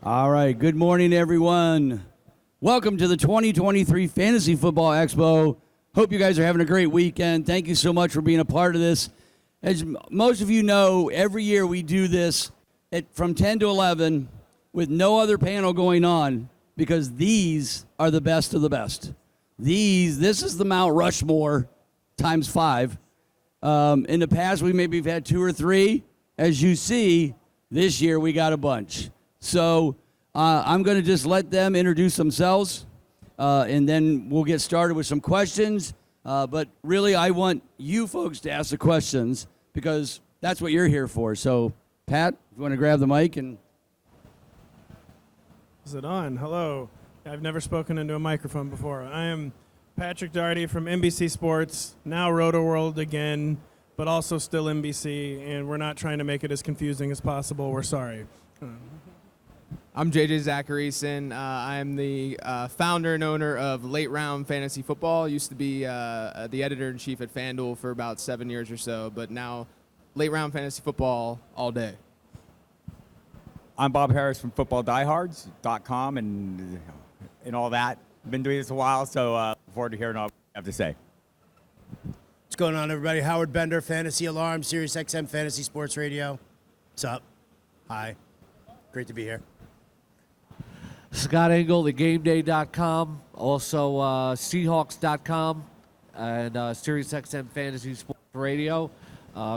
All right, good morning, everyone. Welcome to the 2023 Fantasy Football Expo. Hope you guys are having a great weekend. Thank you so much for being a part of this. As most of you know, every year we do this from 10 to 11 with no other panel going on because these are the best of the best. This is the Mount Rushmore times 5. In the past, we maybe have had 2 or 3. As you see, this year we got a bunch. So I'm going to just let them introduce themselves, and then we'll get started with some questions. But really, I want you folks to ask the questions because that's what you're here for. So, Pat, if you want to grab the mic and... Is it on? Hello. I've never spoken into a microphone before. I am Patrick Daugherty from NBC Sports, now Rotoworld again, but also still NBC, and we're not trying to make it as confusing as possible. We're sorry. I'm Zachariason. I'm the founder and owner of Late Round Fantasy Football. Used to be the editor-in-chief at FanDuel for about 7 years or so, but now Late Round Fantasy Football all day. I'm Bob Harris from FootballDiehards.com and all that. Been doing this a while, so look forward to hearing all you have to say. What's going on, everybody? Howard Bender, Fantasy Alarm, Sirius XM Fantasy Sports Radio. What's up? Hi. Great to be here. Scott Engel, thegameday.com, also Seahawks.com, and SiriusXM Fantasy Sports Radio.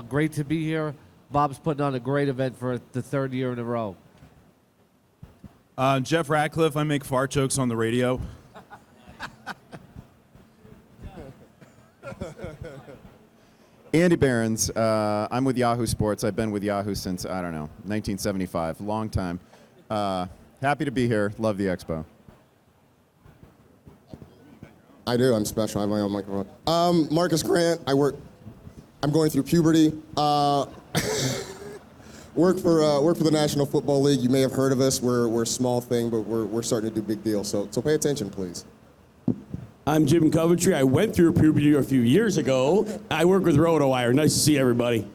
Great to be here. Bob's putting on a great event for the 3rd year in a row. Jeff Ratcliffe, I make fart jokes on the radio. Andy Behrens, I'm with Yahoo Sports. I've been with Yahoo since, 1975, long time. Happy to be here. Love the expo. I do. I'm special. I have my own microphone. Marcas Grant. I'm going through puberty. Work for the National Football League. You may have heard of us. We're a small thing, but we're starting to do big deals. So pay attention, please. I'm Jim Coventry. I went through puberty a few years ago. I work with Rotowire. Nice to see everybody.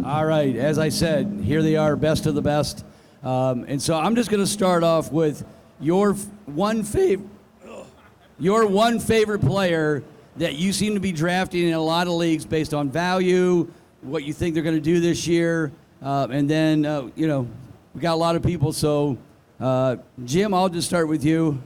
All right, as I said, here they are, best of the best. And so I'm just going to start off with your one favorite player that you seem to be drafting in a lot of leagues based on value, what you think they're going to do this year, and then we got a lot of people. So Jim, I'll just start with you.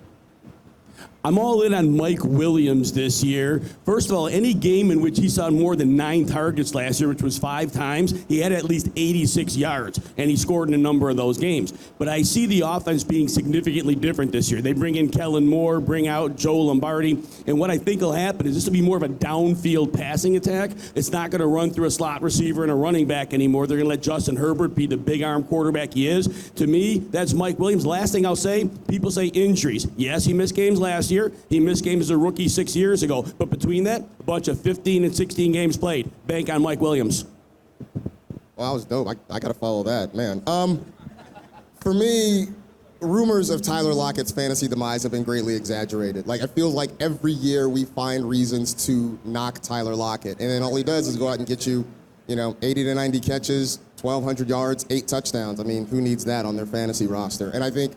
I'm all in on Mike Williams this year. First of all, any game in which he saw more than 9 targets last year, which was 5 times, he had at least 86 yards, and he scored in a number of those games. But I see the offense being significantly different this year. They bring in Kellen Moore, bring out Joe Lombardi, and what I think will happen is this will be more of a downfield passing attack. It's not going to run through a slot receiver and a running back anymore. They're going to let Justin Herbert be the big arm quarterback he is. To me, that's Mike Williams. Last thing I'll say, people say injuries. Yes, he missed games last year. He missed games as a rookie 6 years ago. But between that, a bunch of 15 and 16 games played. Bank on Mike Williams. Well, that was dope. I got to follow that, man. For me, rumors of Tyler Lockett's fantasy demise have been greatly exaggerated. Like, I feel like every year we find reasons to knock Tyler Lockett. And then all he does is go out and get you, 80 to 90 catches, 1,200 yards, 8 touchdowns. I mean, who needs that on their fantasy roster? And I think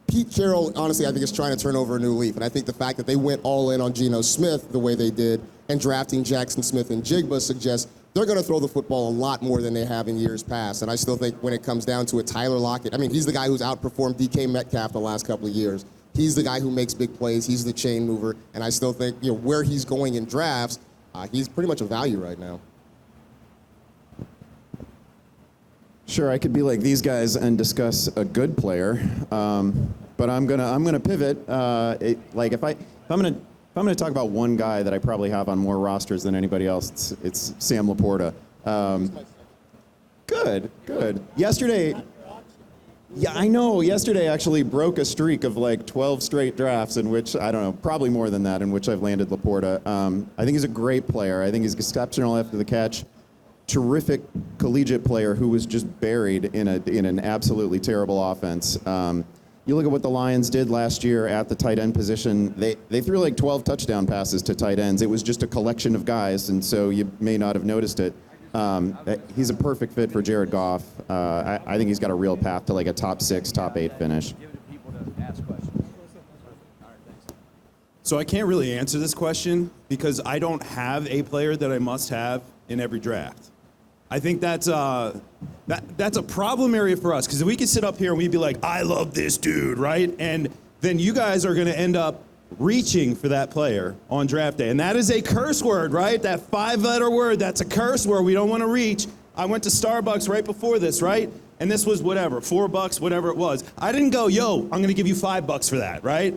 Pete Carroll, honestly, I think is trying to turn over a new leaf. And I think the fact that they went all in on Geno Smith the way they did and drafting Jackson Smith and Jigba suggests they're going to throw the football a lot more than they have in years past. And I still think when it comes down to it, Tyler Lockett, he's the guy who's outperformed DK Metcalf the last couple of years. He's the guy who makes big plays. He's the chain mover. And I still think, where he's going in drafts, he's pretty much a value right now. Sure, I could be like these guys and discuss a good player, but I'm gonna pivot. If I'm gonna talk about one guy that I probably have on more rosters than anybody else, it's Sam Laporta. Good. Yesterday, yeah, I know. Yesterday actually broke a streak of like 12 straight drafts in which, I don't know, probably more than that, in which I've landed Laporta. I think he's a great player. I think he's exceptional after the catch. Terrific collegiate player who was just buried in an absolutely terrible offense. You look at what the Lions did last year at the tight end position. They threw like 12 touchdown passes to tight ends. It was just a collection of guys, and so you may not have noticed it. He's a perfect fit for Jared Goff. I think he's got a real path to like a top 6, top 8 finish. So I can't really answer this question because I don't have a player that I must have in every draft. I think that's a problem area for us because we could sit up here and we'd be like, I love this dude, right? And then you guys are going to end up reaching for that player on draft day. And that is a curse word, right? That 5-letter word, that's a curse word. We don't want to reach. I went to Starbucks right before this, right? And this was whatever, $4, whatever it was. I didn't go, yo, I'm going to give you $5 for that, right?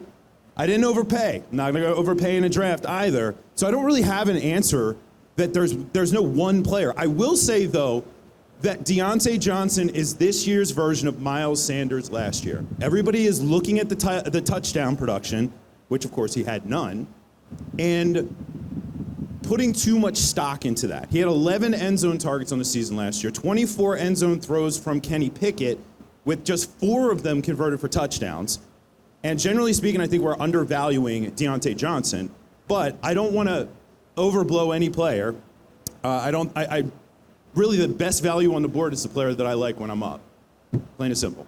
I didn't overpay. I'm not going to overpay in a draft either. So I don't really have an answer that there's no one player. I will say, though, that Deontay Johnson is this year's version of Miles Sanders last year. Everybody is looking at the touchdown production, which, of course, he had none, and putting too much stock into that. He had 11 end zone targets on the season last year, 24 end zone throws from Kenny Pickett, with just 4 of them converted for touchdowns. And generally speaking, I think we're undervaluing Deontay Johnson, but I don't want to overblow any player. I really, the best value on the board is the player that I like when I'm up. Plain and simple.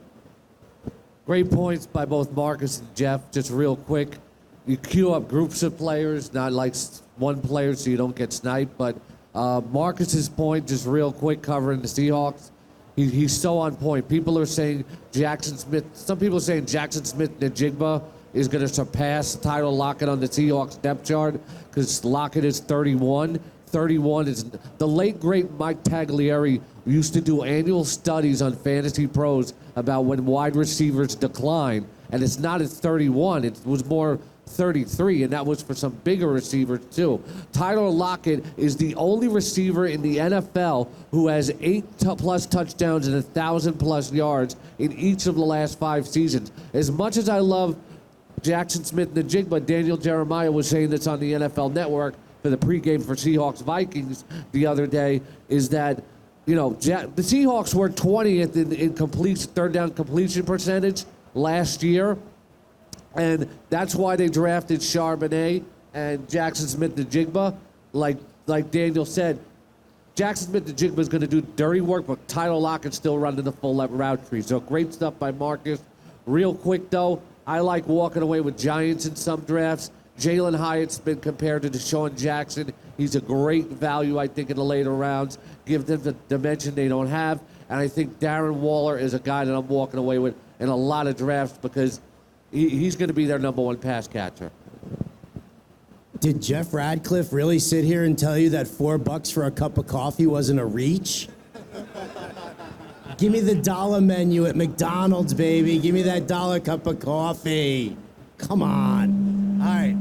Great points by both Marcus and Jeff. Just real quick, you queue up groups of players, not like one player so you don't get sniped. But Marcus's point, just real quick, covering the Seahawks. He's so on point. People are saying Jackson Smith. Some people are saying Jackson Smith-Njigba is going to surpass Tyler Lockett on the Seahawks depth chart because Lockett is 31. 31 is the late great Mike Taglieri used to do annual studies on Fantasy Pros about when wide receivers decline, and it's not at 31. It was more 33, and that was for some bigger receivers too. Tyler Lockett is the only receiver in the NFL who has 8+ touchdowns and 1,000+ yards in each of the last 5 seasons. As much as I love Jackson Smith-Njigba, Daniel Jeremiah was saying this on the NFL Network for the pregame for Seahawks-Vikings the other day, is that, you know, the Seahawks were 20th in third down completion percentage last year. And that's why they drafted Charbonnet and Jackson Smith-Njigba. Like Daniel said, Jackson Smith-Njigba is going to do dirty work, but Tyler Lockett's still running the full route tree. So great stuff by Marcus. Real quick, though, I like walking away with Giants in some drafts. Jalen Hyatt's been compared to Deshaun Jackson. He's a great value, I think, in the later rounds. Give them the dimension they don't have. And I think Darren Waller is a guy that I'm walking away with in a lot of drafts because he's going to be their number 1 pass catcher. Did Jeff Ratcliffe really sit here and tell you that $4 for a cup of coffee wasn't a reach? Give me the dollar menu at McDonald's, baby. Give me that dollar cup of coffee. Come on. All right.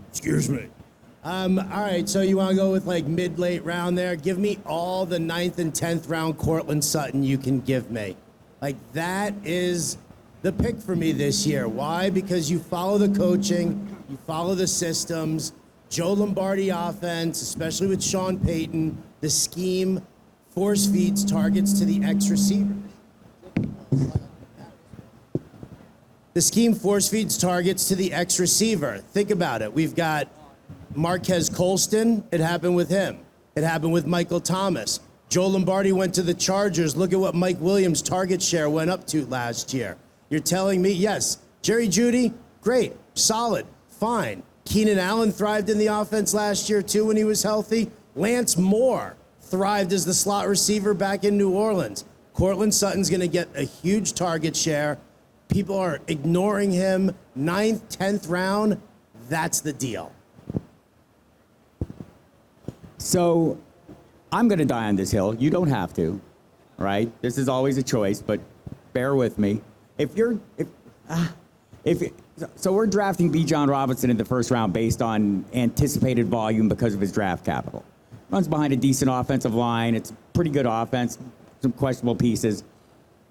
Excuse me. All right, so you want to go with like mid-late round there? Give me all the 9th and 10th round Cortland Sutton you can give me. Like, that is the pick for me this year. Why? Because you follow the coaching, you follow the systems, Joe Lombardi offense, especially with Sean Payton, the scheme force feeds targets to the X receiver. The scheme force feeds targets to the X receiver. Think about it. We've got Marquez Colston. It happened with him. It happened with Michael Thomas. Joe Lombardi went to the Chargers. Look at what Mike Williams' target share went up to last year. You're telling me, yes, Jerry Jeudy, great, solid, fine. Keenan Allen thrived in the offense last year, too, when he was healthy. Lance Moore thrived as the slot receiver back in New Orleans. Cortland Sutton's going to get a huge target share. People are ignoring him. 9th, 10th round, that's the deal. So I'm going to die on this hill. You don't have to, right? This is always a choice, but bear with me. So we're drafting B. John Robinson in the first round based on anticipated volume because of his draft capital. Runs behind a decent offensive line. It's a pretty good offense, some questionable pieces.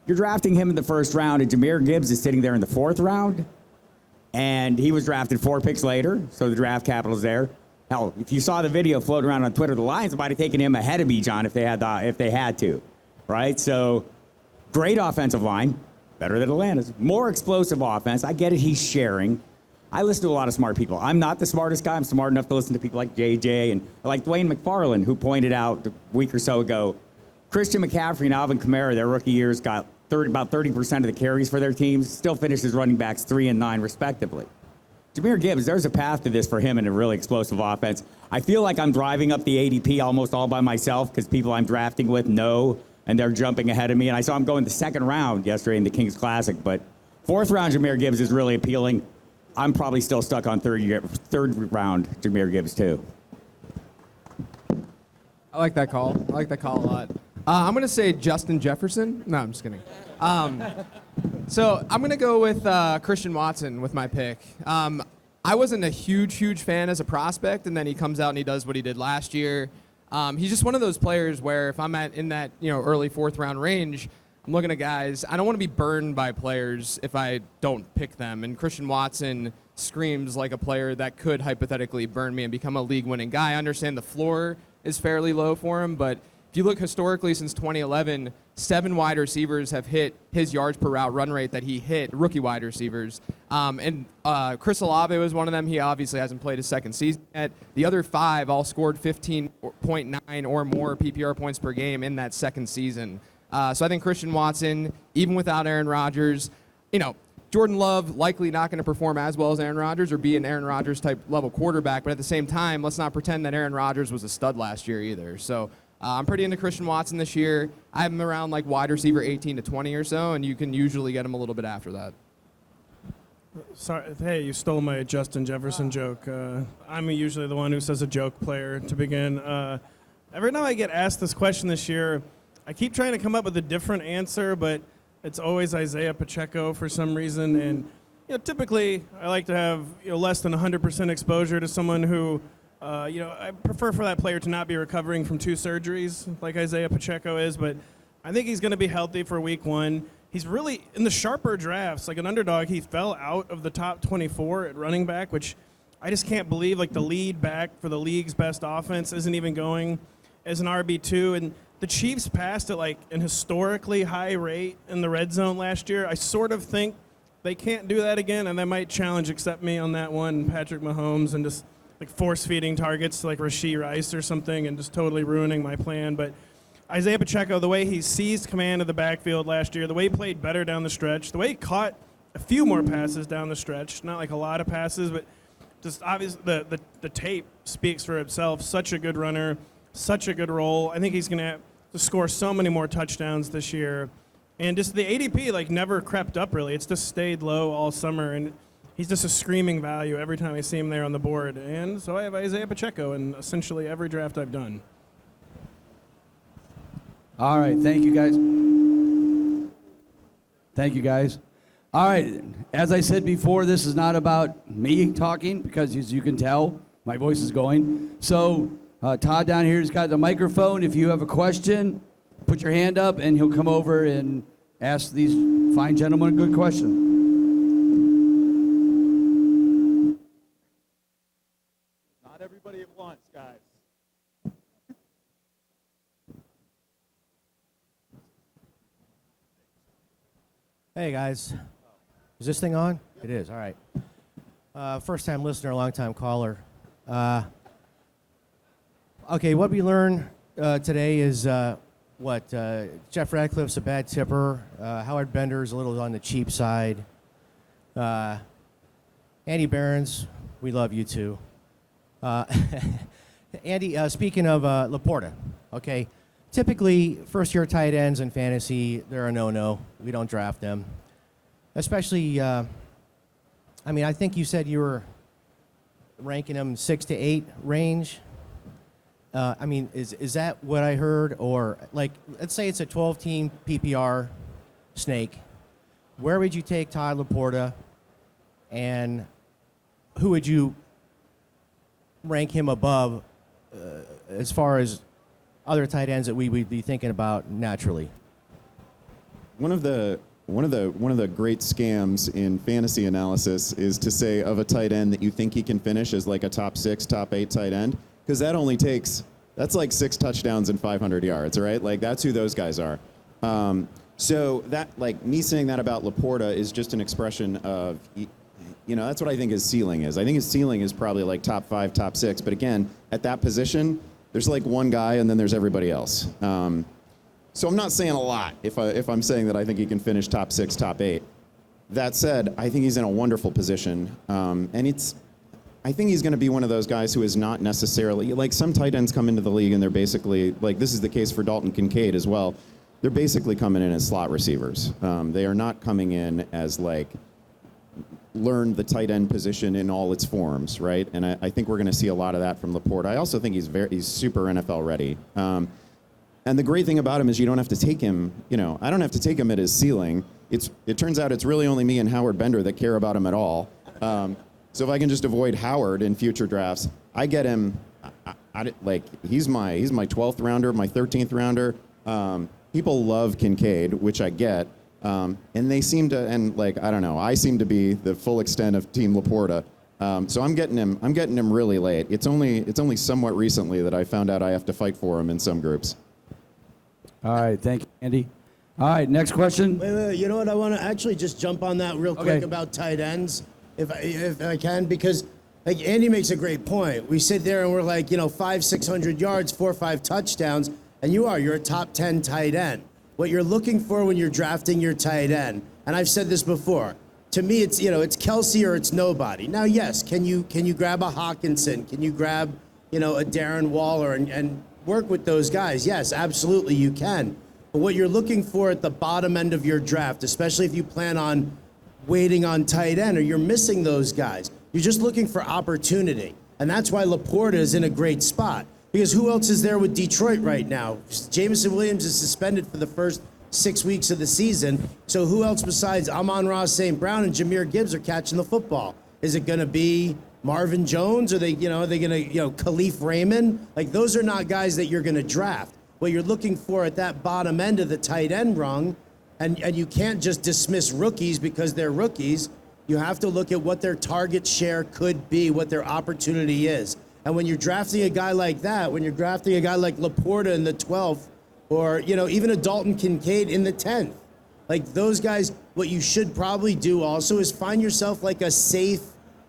You're drafting him in the first round, and Jahmyr Gibbs is sitting there in the 4th round, and he was drafted 4 picks later, so the draft capital's there. Hell, if you saw the video floating around on Twitter, the Lions might have taken him ahead of B. John if they had to, right? So great offensive line, better than Atlanta's. More explosive offense. I get it, he's sharing. I listen to a lot of smart people. I'm not the smartest guy. I'm smart enough to listen to people like JJ and like Dwayne McFarland, who pointed out a week or so ago, Christian McCaffrey and Alvin Kamara, their rookie years, got about 30% of the carries for their teams, still finished as running backs 3 and 9 respectively. Jahmyr Gibbs, there's a path to this for him in a really explosive offense. I feel like I'm driving up the ADP almost all by myself because people I'm drafting with know, and they're jumping ahead of me. And I saw him go in the second round yesterday in the Kings Classic, but fourth round Jahmyr Gibbs is really appealing. I'm probably still stuck on third round Jahmyr Gibbs too. I like that call. I like that call a lot. I'm going to say Justin Jefferson. No, I'm just kidding. So I'm going to go with Christian Watson with my pick. I wasn't a huge fan as a prospect, and then he comes out and he does what he did last year. He's just one of those players where if I'm in that early fourth round range, I'm looking at guys. I don't want to be burned by players if I don't pick them. And Christian Watson screams like a player that could hypothetically burn me and become a league-winning guy. I understand the floor is fairly low for him, but if you look historically since 2011, 7 wide receivers have hit his yards per route run rate that he hit, rookie wide receivers. And Chris Olave was one of them. He obviously hasn't played his second season yet. The other 5 all scored 15.9 or more PPR points per game in that second season. So I think Christian Watson, even without Aaron Rodgers, Jordan Love likely not going to perform as well as Aaron Rodgers or be an Aaron Rodgers type level quarterback. But at the same time, let's not pretend that Aaron Rodgers was a stud last year either. So I'm pretty into Christian Watson this year. I have him around like wide receiver 18 to 20 or so, and you can usually get him a little bit after that. Sorry, hey, you stole my Justin Jefferson joke. I'm usually the one who says a joke player to begin. Every time I get asked this question this year, I keep trying to come up with a different answer, but it's always Isaiah Pacheco for some reason. And typically I like to have less than 100% exposure to someone who, I prefer for that player to not be recovering from 2 surgeries like Isaiah Pacheco is. But I think he's going to be healthy for week 1. He's really in the sharper drafts, like an underdog. He fell out of the top 24 at running back, which I just can't believe. Like the lead back for the league's best offense isn't even going as an RB2. And the Chiefs passed at like an historically high rate in the red zone last year. I sort of think they can't do that again, and they might challenge accept me on that one, Patrick Mahomes, and just like force-feeding targets to like Rashee Rice or something and just totally ruining my plan. But Isaiah Pacheco, the way he seized command of the backfield last year, the way he played better down the stretch, the way he caught a few more passes down the stretch, not like a lot of passes, but just obviously the tape speaks for itself. Such a good runner, such a good role. I think he's going to score so many more touchdowns this year. And just the ADP never crept up really. It's just stayed low all summer, and he's just a screaming value every time I see him there on the board. And so I have Isaiah Pacheco in essentially every draft I've done. All right, thank you guys. Thank you guys. All right, as I said before, this is not about me talking because as you can tell, my voice is going. So Todd down here has got the microphone. If you have a question, put your hand up and he'll come over and ask these fine gentlemen a good question. Not everybody at once, guys. Hey guys, is this thing on? It is, all right. First time listener, long time caller. Okay, what we learned today is Jeff Ratcliffe's a bad tipper. Howard Bender's a little on the cheap side. Andy Behrens, we love you too. Andy, speaking of Laporta, okay, typically first-year tight ends in fantasy, they're a no-no. We don't draft them. Especially, I think you said you were ranking them 6 to 8 range. Is that what I heard? Or, let's say it's a 12-team PPR snake. Where would you take Todd Laporta, and who would you rank him above as far as other tight ends that we would be thinking about naturally? One of the great scams in fantasy analysis is to say of a tight end that you think he can finish as like a top 6, top 8 tight end, because that's like 6 touchdowns and 500 yards, right? Like that's who those guys are. So that, like me saying that about Laporta is just an expression of That's what I think his ceiling is. I think his ceiling is probably like top 5, top 6. But again, at that position, there's like one guy and then there's everybody else. So I'm not saying a lot if I'm saying that I think he can finish top 6, top 8. That said, I think he's in a wonderful position. I think he's going to be one of those guys who is not necessarily, like some tight ends come into the league and they're basically, like this is the case for Dalton Kincaid as well, they're basically coming in as slot receivers. They are not coming in as like, learn the tight end position in all its forms, right? And I think we're going to see a lot of that from Laporte. I also think he's super NFL ready. And the great thing about him is you don't have to take him, I don't have to take him at his ceiling. It turns out it's really only me and Howard Bender that care about him at all. So if I can just avoid Howard in future drafts, I get him. He's my 12th rounder, my 13th rounder. People love Kincaid, which I get, and they seem to. And I don't know, I seem to be the full extent of Team Laporta. So I'm getting him really late. It's only somewhat recently that I found out I have to fight for him in some groups. All right, thank you, Andy. All right, next question. Wait. You know what? I want to actually just jump on that real quick about tight ends, if I can, because Andy makes a great point. We sit there and we're like, 500-600 yards, 4 or 5 touchdowns, and you're a top 10 tight end. What you're looking for when you're drafting your tight end, and I've said this before, to me it's it's Kelsey or it's nobody. Now, yes, can you grab a Hawkinson? Can you grab a Darren Waller and work with those guys? Yes, absolutely you can. But what you're looking for at the bottom end of your draft, especially if you plan on waiting on tight end or you're missing those guys, you're just looking for opportunity. And that's why Laporta is in a great spot. Because who else is there with Detroit right now? Jameson Williams is suspended for the first 6 weeks of the season. So who else besides Amon-Ra St. Brown and Jahmyr Gibbs are catching the football? Is it going to be Marvin Jones? Are they going to, Khalif Raymond? Those are not guys that you're going to draft. What you're looking for at that bottom end of the tight end rung, and you can't just dismiss rookies because they're rookies. You have to look at what their target share could be, what their opportunity is. And when you're drafting a guy like that, when you're drafting a guy like Laporta in the 12th, or even a Dalton Kincaid in the 10th, those guys, what you should probably do also is find yourself a safe,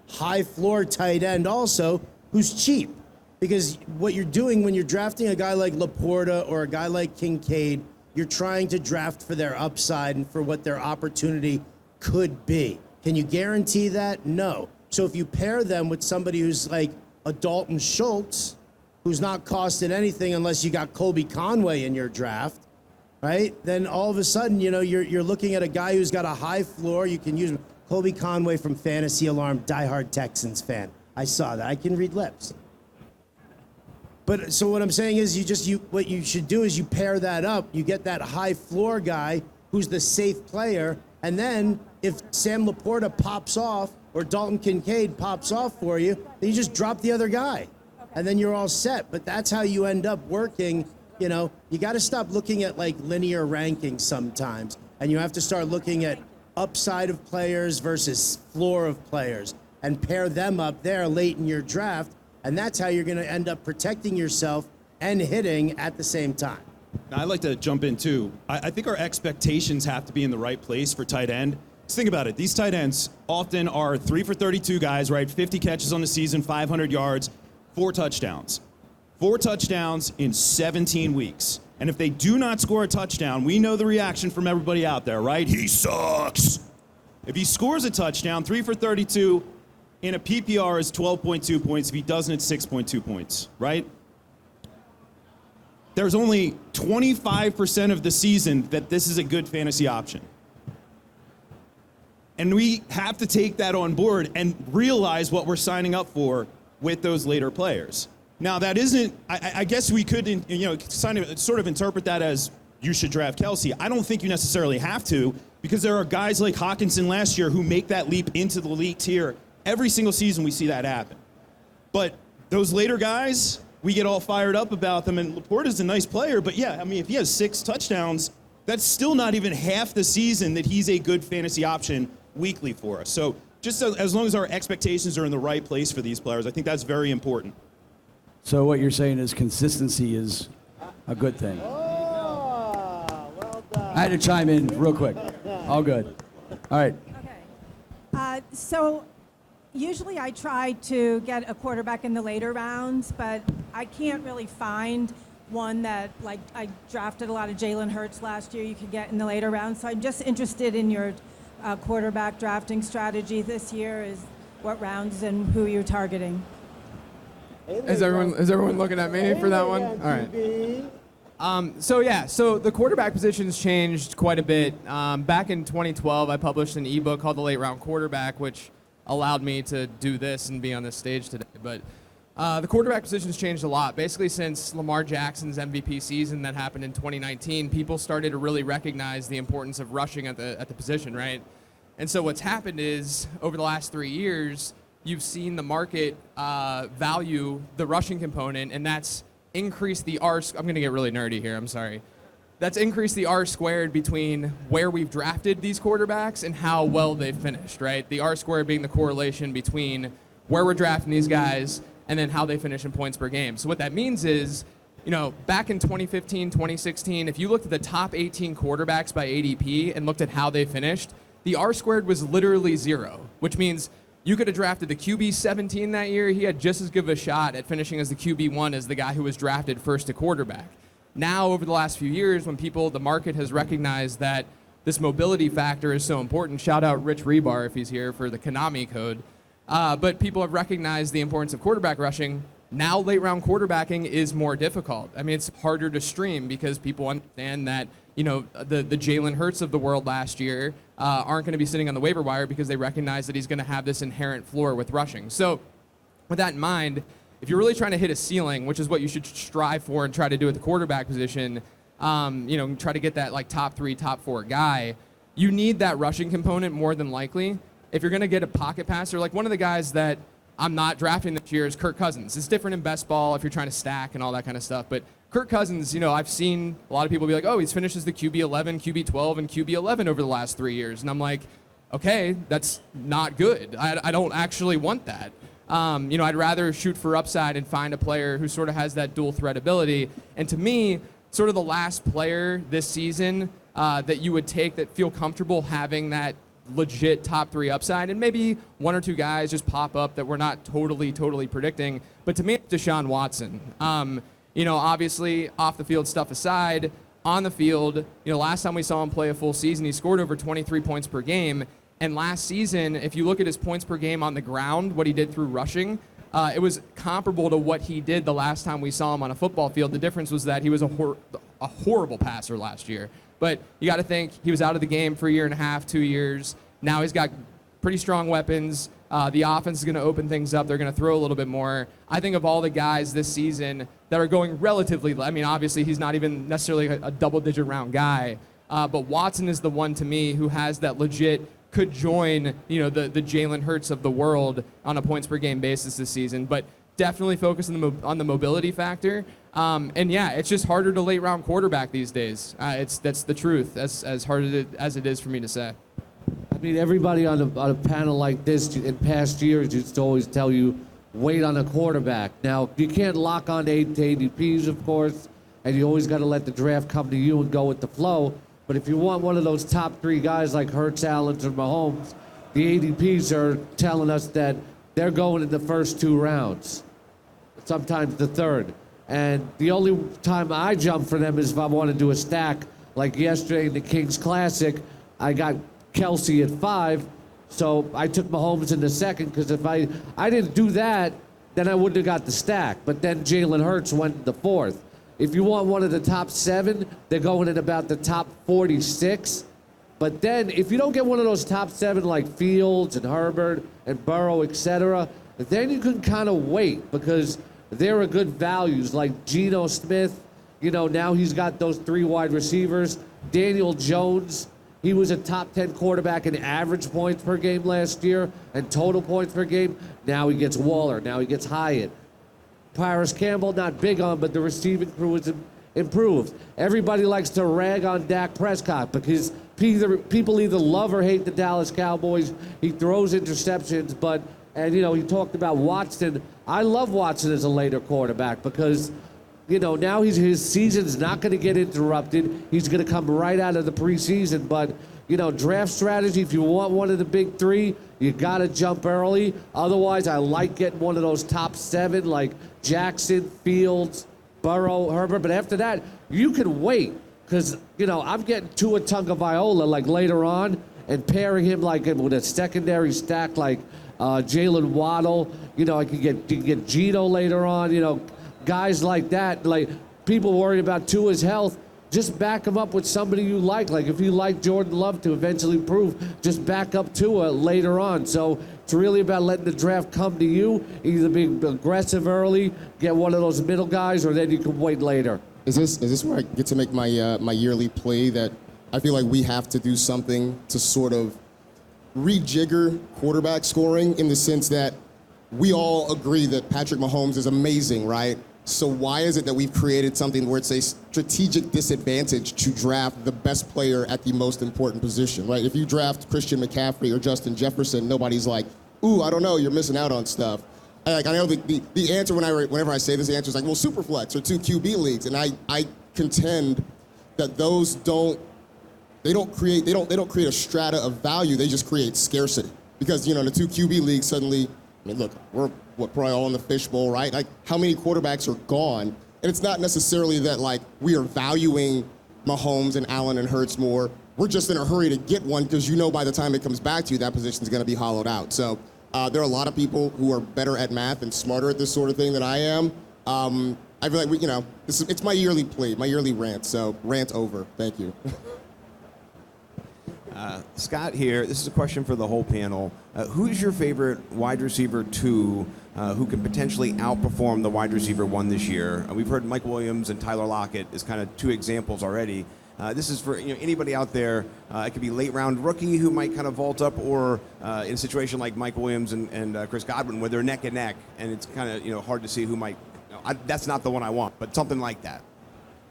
high floor tight end also who's cheap. Because what you're doing when you're drafting a guy like Laporta or a guy like Kincaid, you're trying to draft for their upside and for what their opportunity could be. Can you guarantee that? No. So if you pair them with somebody who's like a Dalton Schultz, who's not costing anything unless you got Colby Conway in your draft, right? Then all of a sudden, you're looking at a guy who's got a high floor. You can use Colby Conway from Fantasy Alarm, diehard Texans fan. I saw that. I can read lips. But so what I'm saying is what you should do is you pair that up. You get that high floor guy who's the safe player. And then if Sam Laporta pops off or Dalton Kincaid pops off for you, then you just drop the other guy. And then you're all set. But that's how you end up working. You got to stop looking at linear rankings sometimes. And you have to start looking at upside of players versus floor of players and pair them up there late in your draft. And that's how you're going to end up protecting yourself and hitting at the same time. Now, I'd like to jump in, too. I think our expectations have to be in the right place for tight end. Just think about it. These tight ends often are 3 for 32 guys, right? 50 catches on the season, 500 yards, 4 touchdowns. 4 touchdowns in 17 weeks. And if they do not score a touchdown, we know the reaction from everybody out there, right? He sucks. If he scores a touchdown, 3 for 32, in a PPR is 12.2 points. If he doesn't, it's 6.2 points, right? There's only 25% of the season that this is a good fantasy option. And we have to take that on board and realize what we're signing up for with those later players. Now, that isn't, I guess we could, sort of interpret that as you should draft Kelsey. I don't think you necessarily have to, because there are guys like Hawkinson last year who make that leap into the elite tier. Every single season we see that happen. But those later guys, we get all fired up about them, and Laporta's a nice player, but yeah, I mean, if he has 6 touchdowns, that's still not even half the season that he's a good fantasy option weekly for us. So just as long as our expectations are in the right place for these players, I think that's very important. So what you're saying is consistency is a good thing. Oh, well done. I had to chime in real quick. All good. All right. So usually I try to get a quarterback in the later rounds, but I can't really find one that, like, I drafted a lot of Jalen Hurts last year you could get in the later rounds. So I'm just interested in your quarterback drafting strategy this year, is what rounds and who you're targeting. Is everyone looking at me for that one? All right. So the quarterback position's changed quite a bit. Back in 2012, I published an ebook called The Late Round Quarterback, which allowed me to do this and be on this stage today. But the quarterback position's changed a lot. Basically, since Lamar Jackson's MVP season that happened in 2019, people started to really recognize the importance of rushing at the position, right? And so what's happened is, over the last 3 years, you've seen the market value the rushing component, and that's increased the R. I'm going to get really nerdy here. I'm sorry. That's increased the R squared between where we've drafted these quarterbacks and how well they've finished, right? The R squared being the correlation between where we're drafting these guys and then how they finish in points per game. So what that means is, back in 2015, 2016, if you looked at the top 18 quarterbacks by ADP and looked at how they finished, the R squared was literally 0, which means you could have drafted the QB 17 that year. He had just as good of a shot at finishing as the QB 1 as the guy who was drafted first to quarterback. Now, over the last few years, when the market has recognized that this mobility factor is so important, shout out Rich Rebar if he's here for the Konami code, but people have recognized the importance of quarterback rushing. Now late round quarterbacking is more difficult. I mean, it's harder to stream because people understand that, the Jalen Hurts of the world last year aren't going to be sitting on the waiver wire because they recognize that he's going to have this inherent floor with rushing. So with that in mind, if you're really trying to hit a ceiling, which is what you should strive for and try to do at the quarterback position, try to get that like top 3, top 4 guy, you need that rushing component more than likely. If you're going to get a pocket passer, like one of the guys that I'm not drafting this year is Kirk Cousins. It's different in best ball if you're trying to stack and all that kind of stuff. But Kirk Cousins, I've seen a lot of people be like, oh, he's finished as the QB 11, QB 12, and QB 11 over the last 3 years. And I'm like, okay, that's not good. I don't actually want that. I'd rather shoot for upside and find a player who sort of has that dual threat ability. And to me, sort of the last player this season that you would take that feel comfortable having that legit top 3 upside, and maybe 1 or 2 guys just pop up that we're not totally predicting. But to me, it's Deshaun Watson. Obviously off the field stuff aside, on the field, last time we saw him play a full season, he scored over 23 points per game. And last season, if you look at his points per game on the ground, what he did through rushing, it was comparable to what he did the last time we saw him on a football field. The difference was that he was a horrible passer last year. But you got to think he was out of the game for 1.5 years, 2 years. Now he's got pretty strong weapons. The offense is going to open things up. They're going to throw a little bit more. I think of all the guys this season that are going relatively, obviously he's not even necessarily a double-digit round guy. But Watson is the one to me who has that legit, could join, the Jalen Hurts of the world on a points per game basis this season. But definitely focus on the mobility factor. And yeah, it's just harder to late round quarterback these days. That's the truth, as hard as it is for me to say. I mean, everybody on a panel like this in past years used to always tell you, wait on a quarterback. Now, you can't lock on to ADPs, of course, and you always got to let the draft come to you and go with the flow. But if you want one of those top 3 guys like Hurts, Allen, or Mahomes, the ADPs are telling us that they're going in the first 2 rounds, sometimes the 3rd. And the only time I jump for them is if I want to do a stack. Like yesterday in the Kings Classic, I got Kelsey at 5, so I took Mahomes in the 2nd, because if I didn't do that, then I wouldn't have got the stack. But then Jalen Hurts went in the 4th. If you want one of the top 7, they're going in about the top 46. But then if you don't get one of those top 7 like Fields and Herbert and Burrow, etc., then you can kind of wait, because there are good values like Geno Smith. Now he's got those 3 wide receivers. Daniel Jones, he was a top 10 quarterback in average points per game last year and total points per game. Now he gets Waller. Now he gets Hyatt. Paris Campbell, not big on, but the receiving crew is improved. Everybody likes to rag on Dak Prescott because people either love or hate the Dallas Cowboys. He throws interceptions, he talked about Watson. I love Watson as a later quarterback because now his season's not going to get interrupted. He's going to come right out of the preseason. But, draft strategy, if you want one of the big three, you got to jump early. Otherwise, I like getting one of those top 7 like Jackson, Fields, Burrow, Herbert. But after that, you can wait because, I'm getting Tua Tagovailoa like later on and pairing him like with a secondary stack like Jalen Waddle. I could get Gino later on. Guys like that, like people worried about Tua's health, just back him up with somebody you like. Like if you like Jordan Love to eventually prove, just back up Tua later on. So it's really about letting the draft come to you, either being aggressive early, get one of those middle guys, or then you can wait later. Is this where I get to make my my yearly play that I feel like we have to do something to sort of rejigger quarterback scoring in the sense that we all agree that Patrick Mahomes is amazing, right? So why is it that we've created something where it's a strategic disadvantage to draft the best player at the most important position, right? If you draft Christian McCaffrey or Justin Jefferson, nobody's like, ooh, I don't know, you're missing out on stuff. I know the answer whenever I say this, the answer is like, well, Superflex or 2 QB leagues, and I contend that those don't create a strata of value. They just create scarcity because in the 2 QB leagues suddenly, I mean, look, we're probably all in the fishbowl, right? Like, how many quarterbacks are gone? And it's not necessarily that, like, we are valuing Mahomes and Allen and Hurts more. We're just in a hurry to get one because by the time it comes back to you, that position's going to be hollowed out. So there are a lot of people who are better at math and smarter at this sort of thing than I am. I feel like it's my yearly plea, my yearly rant. So rant over. Thank you. Scott here. This is a question for the whole panel. Who's your favorite wide receiver 2 who can potentially outperform the wide receiver 1 this year? We've heard Mike Williams and Tyler Lockett as kind of 2 examples already. This is for anybody out there. It could be late round rookie who might kind of vault up, or in a situation like Mike Williams and Chris Godwin where they're neck and neck, and it's kind of hard to see who might. That's not the one I want, but something like that.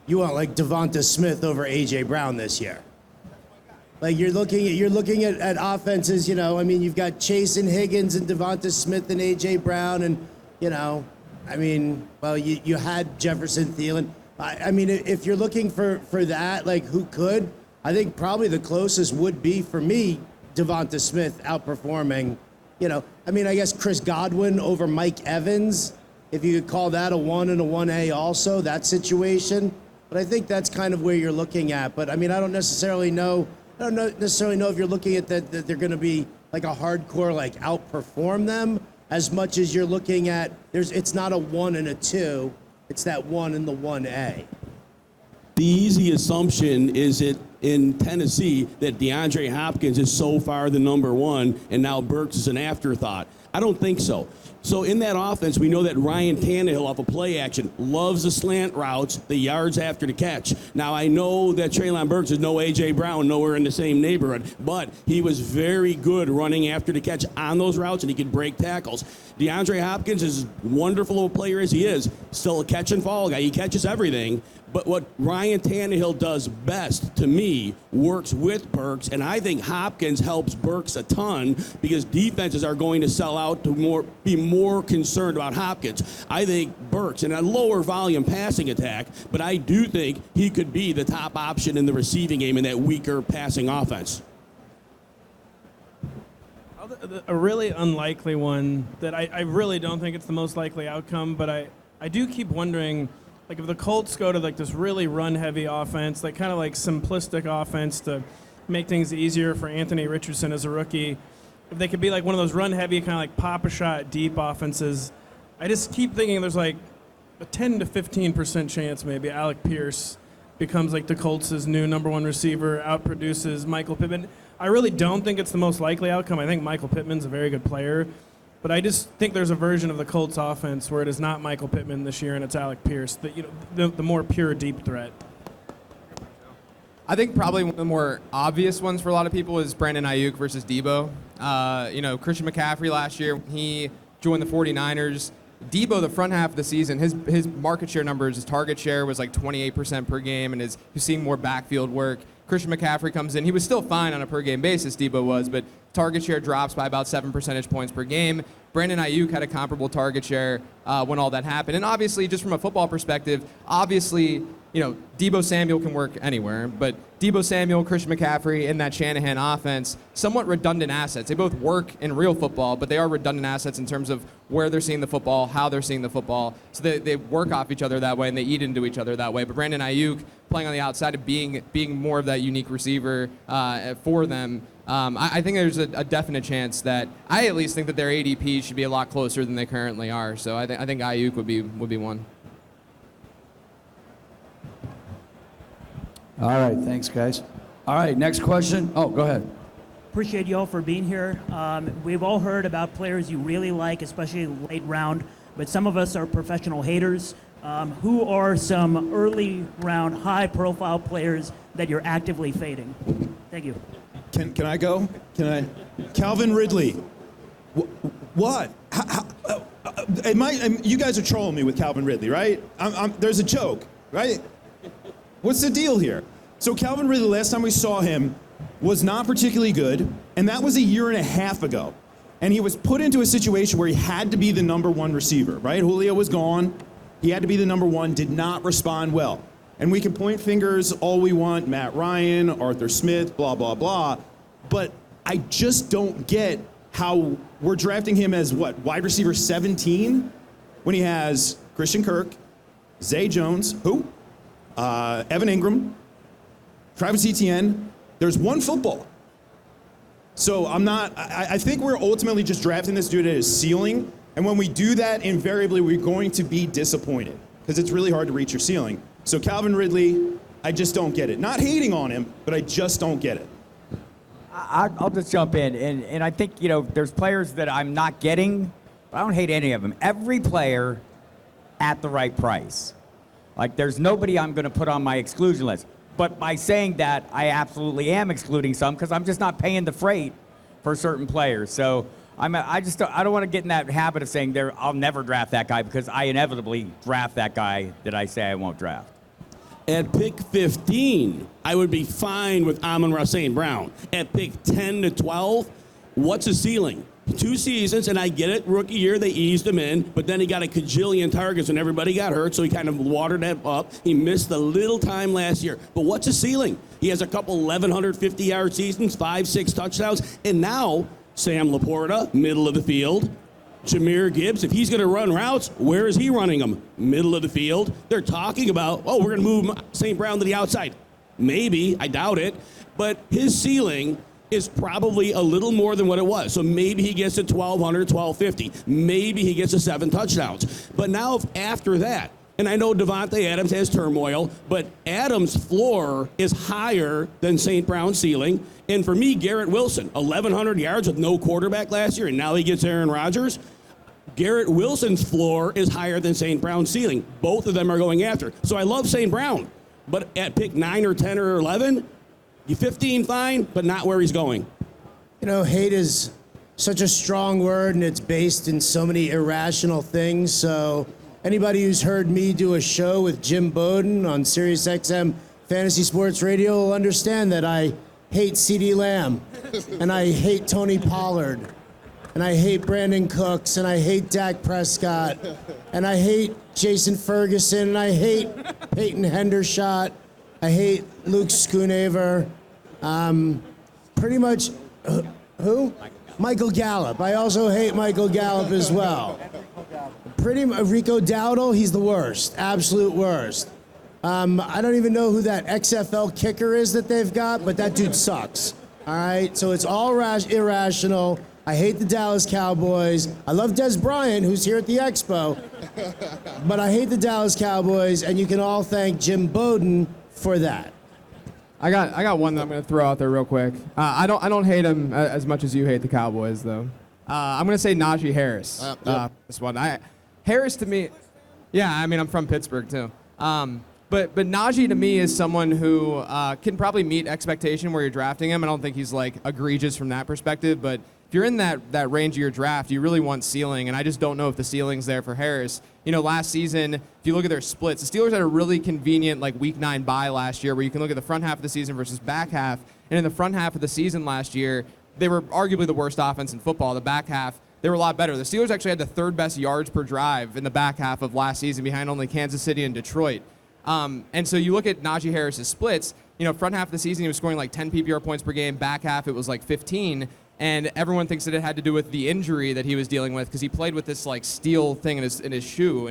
You want like Devonta Smith over A.J. Brown this year. Like you're looking at offenses, you've got Chase and Higgins and Devonta Smith and A.J. Brown and, you had Jefferson, Thielen. If you're looking for that, like who could, I think probably the closest would be for me, Devonta Smith outperforming, I guess Chris Godwin over Mike Evans, if you could call that a 1 and a 1A also, that situation. But I think that's kind of where you're looking at. But I don't necessarily know if you're looking at that they're going to be like a hardcore like outperform them as much as you're looking at it's not a 1 and a 2, it's that 1 and the 1A. The easy assumption is it in Tennessee that DeAndre Hopkins is so far the number 1 and now Burks is an afterthought. I don't think so. So in that offense, we know that Ryan Tannehill off of play action loves the slant routes, the yards after the catch. Now, I know that Treylon Burks is no A.J. Brown, nowhere in the same neighborhood, but he was very good running after the catch on those routes, and he could break tackles. DeAndre Hopkins, is wonderful of a player as he is, still a catch-and-fall guy. He catches everything. But what Ryan Tannehill does best, to me, works with Burks, and I think Hopkins helps Burks a ton because defenses are going to sell out to be more concerned about Hopkins. I think Burks in a lower volume passing attack, but I do think he could be the top option in the receiving game in that weaker passing offense. A really unlikely one that I really don't think it's the most likely outcome, but I do keep wondering, like if the Colts go to like this really run-heavy offense, like kind of like simplistic offense to make things easier for Anthony Richardson as a rookie, if they could be like one of those run-heavy kind of like pop-a-shot deep offenses, I just keep thinking there's like a 10 to 15% chance maybe Alec Pierce becomes like the Colts' new number 1 receiver, outproduces Michael Pittman. I really don't think it's the most likely outcome. I think Michael Pittman's a very good player. But I just think there's a version of the Colts offense where it is not Michael Pittman this year and it's Alec Pierce, the more pure deep threat. I think probably one of the more obvious ones for a lot of people is Brandon Ayuk versus Debo. Christian McCaffrey last year, he joined the 49ers. Debo, the front half of the season, his market share numbers, his target share was like 28% per game, and he's seeing more backfield work. Christian McCaffrey comes in. He was still fine on a per-game basis, Debo was, but target share drops by about 7 percentage points per game. Brandon Ayuk had a comparable target share when all that happened. And obviously, just from a football perspective, obviously, Deebo Samuel can work anywhere, but Deebo Samuel, Christian McCaffrey in that Shanahan offense, somewhat redundant assets. They both work in real football, but they are redundant assets in terms of where they're seeing the football, how they're seeing the football. So they work off each other that way, and they eat into each other that way. But Brandon Ayuk playing on the outside of being more of that unique receiver for them, I think there's a definite chance that I at least think that their ADP should be a lot closer than they currently are. So I think Ayuk would be one. All right, thanks, guys. All right, next question. Oh, go ahead. Appreciate y'all for being here. We've all heard about players you really like, especially late round, but some of us are professional haters. Who are some early round, high-profile players that you're actively fading? Thank you. Can I go? Can I? Calvin Ridley. What? You guys are trolling me with Calvin Ridley, right? There's a joke, right? What's the deal here? So Calvin Ridley, last time we saw him, was not particularly good, and that was a year and a half ago. And he was put into a situation where he had to be the number one receiver, right? Julio was gone. He had to be the number one, did not respond well. And we can point fingers all we want, Matt Ryan, Arthur Smith, blah, blah, blah. But I just don't get how we're drafting him as, wide receiver 17? When he has Christian Kirk, Zay Jones, who? Evan Ingram, Travis Etienne. There's one football. So I think we're ultimately just drafting this dude at his ceiling. And when we do that, invariably, we're going to be disappointed because it's really hard to reach your ceiling. So Calvin Ridley, I just don't get it. Not hating on him, but I just don't get it. I'll just jump in. And I think, there's players that I'm not getting, but I don't hate any of them. Every player at the right price. Like, there's nobody I'm going to put on my exclusion list. But by saying that, I absolutely am excluding some because I'm just not paying the freight for certain players. So I don't want to get in that habit of saying I'll never draft that guy because I inevitably draft that guy that I say I won't draft. At pick 15, I would be fine with Amon-Ra St. Brown. At pick 10 to 12, what's his ceiling? 2 seasons, and I get it. Rookie year, they eased him in, but then he got a cajillion targets when everybody got hurt, so he kind of watered that up. He missed a little time last year. But what's his ceiling? He has a couple 1,150-yard seasons, 5-6 touchdowns, and now Sam Laporta, middle of the field. Jahmyr Gibbs, if he's going to run routes, where is he running them? Middle of the field. They're talking about, we're going to move St. Brown to the outside. Maybe, I doubt it, but his ceiling is probably a little more than what it was. So maybe he gets to 1,200, 1,250. Maybe he gets to 7 touchdowns. But now after that, and I know Devontae Adams has turmoil, but Adams' floor is higher than St. Brown's ceiling. And for me, Garrett Wilson, 1,100 yards with no quarterback last year, and now he gets Aaron Rodgers. Garrett Wilson's floor is higher than St. Brown's ceiling. Both of them are going after. So I love St. Brown, but at pick 9 or 10 or 11, you 15 fine, but not where he's going. Hate is such a strong word, and it's based in so many irrational things. So anybody who's heard me do a show with Jim Bowden on SiriusXM Fantasy Sports Radio will understand that I hate CeeDee Lamb, and I hate Tony Pollard, and I hate Brandon Cooks, and I hate Dak Prescott, and I hate Jason Ferguson, and I hate Peyton Hendershot. I hate Luke Schoonover. Pretty much, who? Michael Gallup. I also hate Michael Gallup as well. Rico Dowdle, he's the worst, absolute worst. I don't even know who that XFL kicker is that they've got, but that dude sucks. All right, so it's all irrational. I hate the Dallas Cowboys. I love Des Bryant, who's here at the Expo, but I hate the Dallas Cowboys, and you can all thank Jim Bowden for that. I got one that I'm going to throw out there real quick. I don't hate him as much as you hate the Cowboys, though. I'm going to say Najee Harris. This one. Harris to me, I'm from Pittsburgh too. But Najee to me is someone who can probably meet expectation where you're drafting him. I don't think he's like egregious from that perspective, but if you're in that range of your draft, you really want ceiling, and I just don't know if the ceiling's there for Harris. Last season, if you look at their splits, the Steelers had a really convenient Week 9 bye last year where you can look at the front half of the season versus back half. And in the front half of the season last year, they were arguably the worst offense in football. The back half, they were a lot better. The Steelers actually had the third best yards per drive in the back half of last season, behind only Kansas City and Detroit. And so you look at Najee Harris's splits. Front half of the season he was scoring like 10 PPR points per game. Back half it was like 15. And everyone thinks that it had to do with the injury that he was dealing with because he played with this like steel thing in his shoe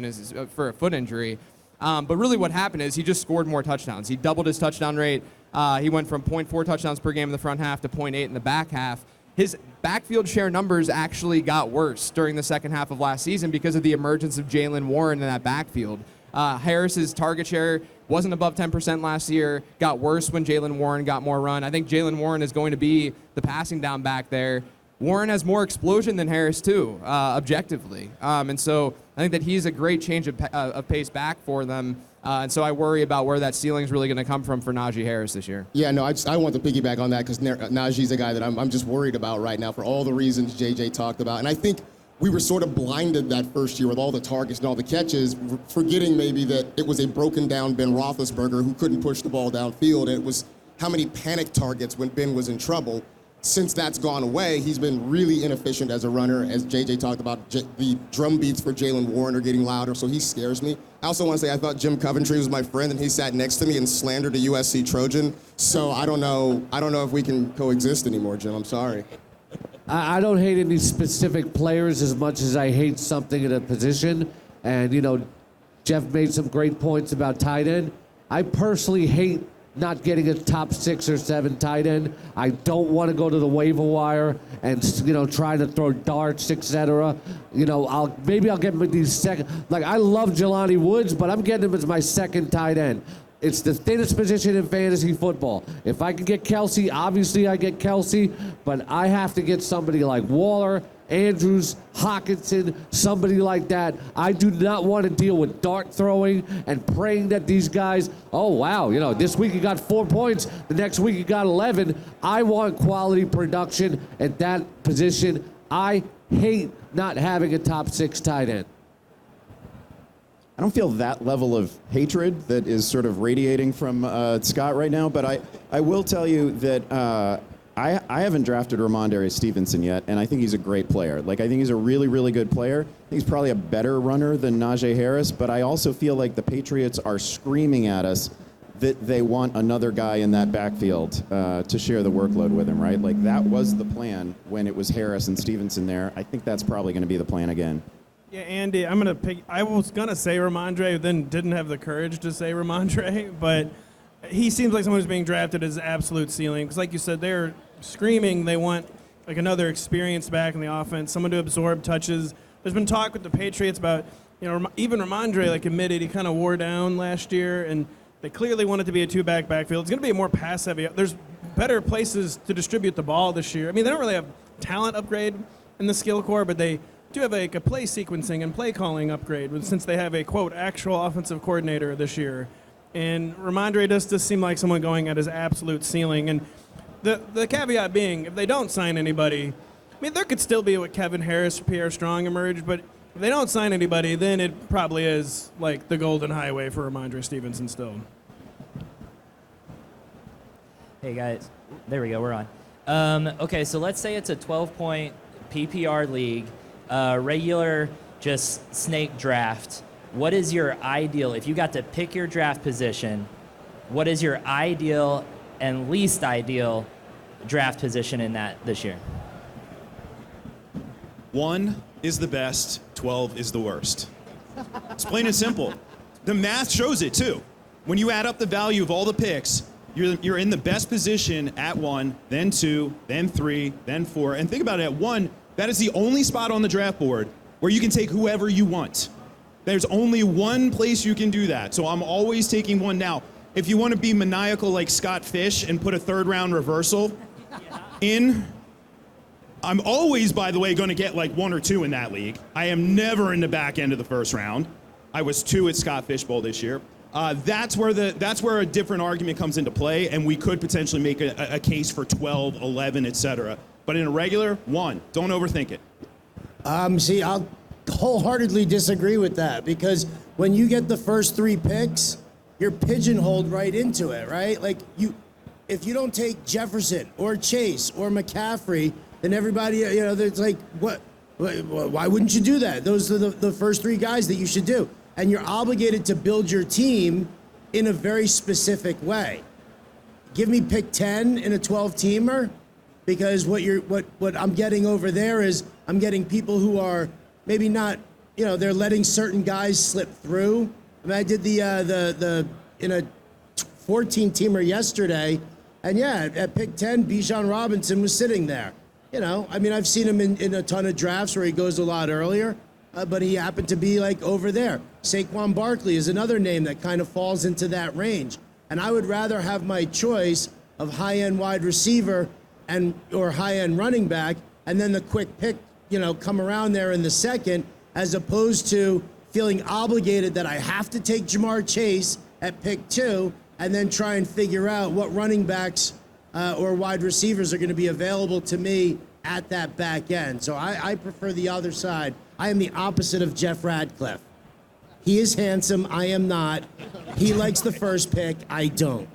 for a foot injury. But really what happened is he just scored more touchdowns. He doubled his touchdown rate. He went from 0.4 touchdowns per game in the front half to 0.8 in the back half. His backfield share numbers actually got worse during the second half of last season because of the emergence of Jaylen Warren in that backfield. Harris's target share wasn't above 10% last year, got worse when Jaylen Warren got more run. I think Jaylen Warren is going to be the passing down back there. Warren has more explosion than Harris, too, objectively. And so I think that he's a great change of pace back for them. And so I worry about where that ceiling is really going to come from for Najee Harris this year. Yeah, no, I want to piggyback on that because Najee's a guy that I'm just worried about right now for all the reasons JJ talked about. And I think we were sort of blinded that first year with all the targets and all the catches, forgetting maybe that it was a broken down Ben Roethlisberger who couldn't push the ball downfield. And it was how many panic targets when Ben was in trouble. Since that's gone away, he's been really inefficient as a runner. As JJ talked about, the drum beats for Jaylen Warren are getting louder, so he scares me. I also want to say I thought Jim Coventry was my friend, and he sat next to me and slandered a USC Trojan. So I don't know if we can coexist anymore, Jim. I'm sorry. I don't hate any specific players as much as I hate something in a position. And, Jeff made some great points about tight end. I personally hate not getting a top 6 or 7 tight end. I don't want to go to the waiver wire and, trying to throw darts, etc. I'll get him these second. Like, I love Jelani Woods, but I'm getting him as my second tight end. It's the thinnest position in fantasy football. If I can get Kelsey, obviously I get Kelsey, but I have to get somebody like Waller, Andrews, Hawkinson, somebody like that. I do not want to deal with dart throwing and praying that these guys, oh, wow, this week he got 4 points, the next week he got 11. I want quality production at that position. I hate not having a top 6 tight end. I don't feel that level of hatred that is sort of radiating from Scott right now, but I will tell you that I haven't drafted Ramondre Stevenson yet, and I think he's a great player. Like, I think he's a really, really good player. I think he's probably a better runner than Najee Harris, but I also feel like the Patriots are screaming at us that they want another guy in that backfield to share the workload with him, right? Like, that was the plan when it was Harris and Stevenson there. I think that's probably going to be the plan again. Yeah, Andy, I was going to say Ramondre, then didn't have the courage to say Ramondre, but he seems like someone who's being drafted as absolute ceiling. Because like you said, they're screaming they want like another experienced back in the offense, someone to absorb touches. There's been talk with the Patriots about, even Ramondre like admitted he kind of wore down last year, and they clearly want it to be a 2-back backfield. It's going to be a more pass-heavy. There's better places to distribute the ball this year. I mean, they don't really have talent upgrade in the skill core, but they do have a play sequencing and play calling upgrade since they have a, quote, actual offensive coordinator this year. And Ramondre does seem like someone going at his absolute ceiling. And the caveat being, if they don't sign anybody, I mean, there could still be what Kevin Harris, Pierre Strong emerged, but if they don't sign anybody, then it probably is like the golden highway for Ramondre Stevenson still. Hey, guys. There we go. We're on. Okay, so let's say it's a 12-point PPR league. Regular, just snake draft. What is your ideal, if you got to pick your draft position, what is your ideal and least ideal draft position in that this year? 1 is the best, 12 is the worst. It's plain and simple. The math shows it too. When you add up the value of all the picks, you're in the best position at 1, then 2, then 3, then 4. And think about it, at 1, that is the only spot on the draft board where you can take whoever you want. There's only one place you can do that. So I'm always taking 1 now. If you want to be maniacal like Scott Fish and put a 3rd-round reversal in, I'm always, by the way, going to get like 1 or 2 in that league. I am never in the back end of the 1st round. I was 2 at Scott Fish Bowl this year. That's where a different argument comes into play, and we could potentially make a case for 12, 11, etc. But in a regular, 1. Don't overthink it. See, I'll wholeheartedly disagree with that because when you get the first 3 picks, you're pigeonholed right into it, right? Like if you don't take Jefferson or Chase or McCaffrey, then everybody, it's like, why wouldn't you do that? Those are the first three guys that you should do. And you're obligated to build your team in a very specific way. Give me pick 10 in a 12-teamer, because what I'm getting over there is I'm getting people who are maybe not, they're letting certain guys slip through. I mean, I did the in a 14-teamer yesterday, and yeah, at pick 10, Bijan Robinson was sitting there. I've seen him in a ton of drafts where he goes a lot earlier, but he happened to be like over there. Saquon Barkley is another name that kind of falls into that range. And I would rather have my choice of high-end wide receiver or high-end running back, and then the quick pick, come around there in the second, as opposed to feeling obligated that I have to take Jamar Chase at pick 2 and then try and figure out what running backs or wide receivers are going to be available to me at that back end. So I prefer the other side. I am the opposite of Jeff Ratcliffe. He is handsome. I am not. He likes the first pick. I don't.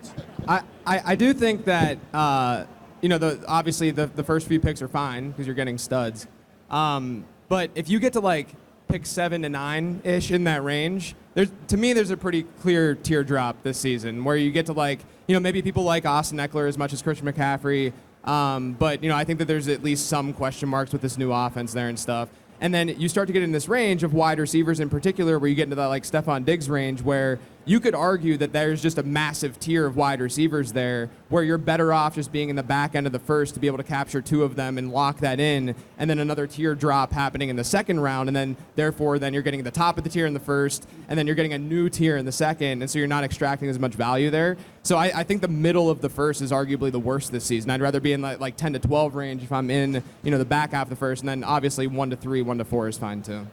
I do think that, obviously the first few picks are fine because you're getting studs. But if you get to pick 7 to 9-ish in that range, there's a pretty clear teardrop this season where you get to maybe people like Austin Eckler as much as Christian McCaffrey. But I think that there's at least some question marks with this new offense there and stuff. And then you start to get in this range of wide receivers in particular where you get into that Stephon Diggs range where you could argue that there's just a massive tier of wide receivers there where you're better off just being in the back end of the first to be able to capture 2 of them and lock that in, and then another tier drop happening in the second round, and then therefore then you're getting the top of the tier in the first, and then you're getting a new tier in the second, and so you're not extracting as much value there. So I think the middle of the first is arguably the worst this season. I'd rather be in like 10 to 12 range if I'm in the back half of the first, and then obviously 1 to 3, 1 to 4 is fine too.